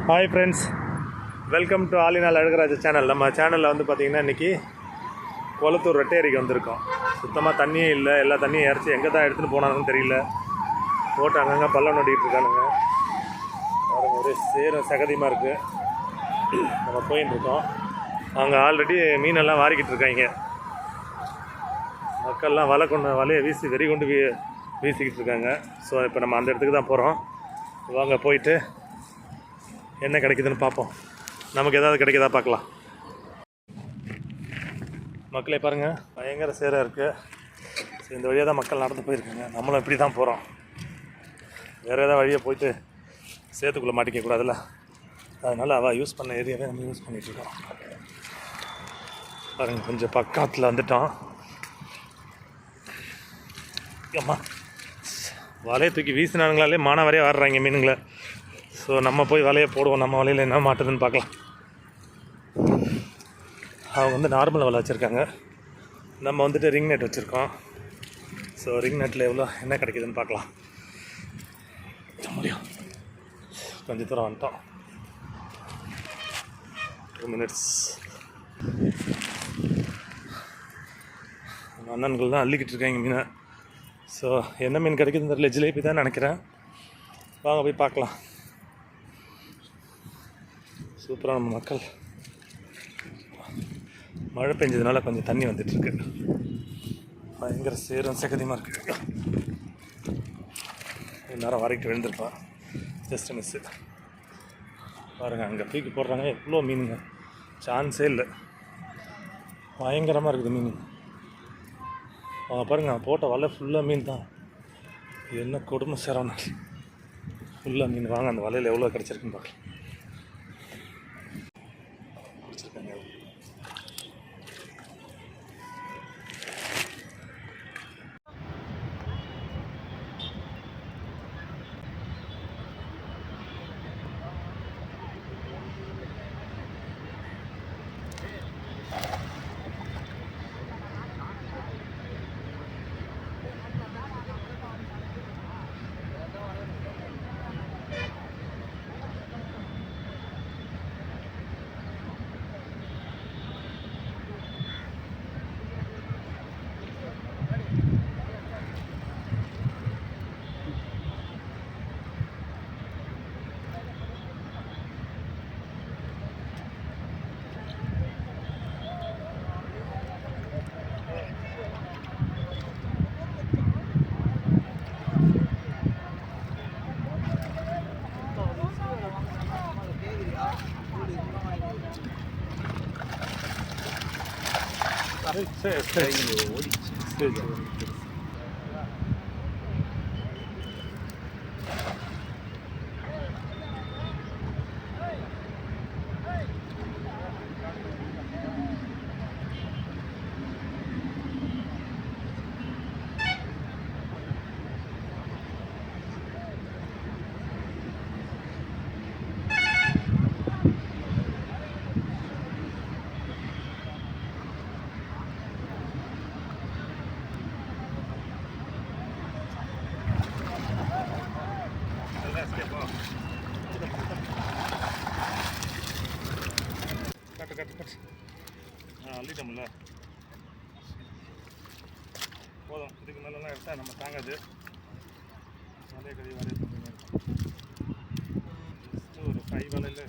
Hi friends, welcome to ஆலினால் அழகராஜ channel. நம்ம சேனலில் வந்து பார்த்திங்கன்னா இன்றைக்கி கொளத்தூர் ரெட்டையரிக்கு வந்திருக்கோம். சுத்தமாக தண்ணியே இல்லை, எல்லா தண்ணியும் இறச்சி எங்கே தான் எடுத்துகிட்டு போனாங்கன்னு தெரியல. போட்டு அங்கங்கே பள்ளம் நோண்டிகிட்டு இருக்கானுங்க. பாருங்க, ஒரே சேரும் சகதியமாக இருக்குது. நம்ம போயின்னு இருக்கோம். அவங்க ஆல்ரெடி மீனெல்லாம் வாரிக்கிட்டு இருக்காங்க. மக்கள்லாம் வலையை வெறி கொண்டு வீசிக்கிட்டு இருக்காங்க. ஸோ இப்போ நம்ம அந்த இடத்துக்கு தான் போகிறோம். வாங்க போயிட்டு என்ன கிடைக்குதுன்னு பார்ப்போம். நமக்கு ஏதாவது கிடைக்குதா பார்க்கலாம். மக்களே பாருங்கள், பயங்கர சேராக இருக்குது. ஸோ இந்த வழியாக தான் மக்கள் நடந்து போயிருக்காங்க. நம்மளும் இப்படி தான் போகிறோம். வேறு ஏதாவது வழியை போயிட்டு சேத்துக்குள்ளே மாட்டிக்கக்கூடாதுல்ல, அதனால் அவள் யூஸ் பண்ண ஏரியாவே நம்ம யூஸ் பண்ணிகிட்ருக்கோம். பாருங்கள், கொஞ்சம் பக்கத்தில் வந்துட்டோம். அம்மா, வலையை தூக்கி வீசினானுங்களாலே மானவரையே வர்றாங்க மீனுங்களை. ஸோ நம்ம போய் வலையை போடுவோம். நம்ம வலையில் என்ன மாட்டுதுன்னு பார்க்கலாம். அவங்க வந்து நார்மல் வலை வச்சுருக்காங்க, நம்ம வந்துட்டு ரிங் நெட் வச்சுருக்கோம். ஸோ ரிங் நெட்டில் எவ்வளோ என்ன கிடைக்குதுன்னு பார்க்கலாம். முடியும், கொஞ்சம் தூரம் வந்துட்டோம். 2 minutes. அண்ணன்கள் தான் அள்ளிக்கிட்டு இருக்காங்க மீனை. ஸோ என்ன மீன் கிடைக்குதுன்னு தெரியல. ஜிலேபி தான் நினைக்கிறேன். வாங்க போய் பார்க்கலாம். சூப்பராக நம்ம மக்கள். மழை பெஞ்சதுனால கொஞ்சம் தண்ணி வந்துட்டுருக்கு. பயங்கர சேரும் சகதியமாக இருக்குது. நேரம் வரைக்கும் விழுந்துருப்பான். Just miss. பாருங்கள், அங்கே தூக்கி போடுறாங்க. எவ்வளோ மீனுங்க, சான்ஸே இல்லை. பயங்கரமாக இருக்குது மீன். அவங்க பாருங்கள், போட்ட வலை ஃபுல்லாக மீன் தான். என்ன கொடுமை சேரான ஃபுல்லாக மீன். வாங்க அந்த வலையில் எவ்வளோ கிடச்சிருக்குன்னு பார்க்கலாம். பிடிச்சிருக்காங்க. சரி. கட்டு அள்ளிட்டோம்ல, போதும். இதுக்கு மேலெல்லாம் எடுத்தால் நம்ம தாங்காது. வலைய கறி வரைய ஜஸ்ட்டு ஒரு 5 வலையில்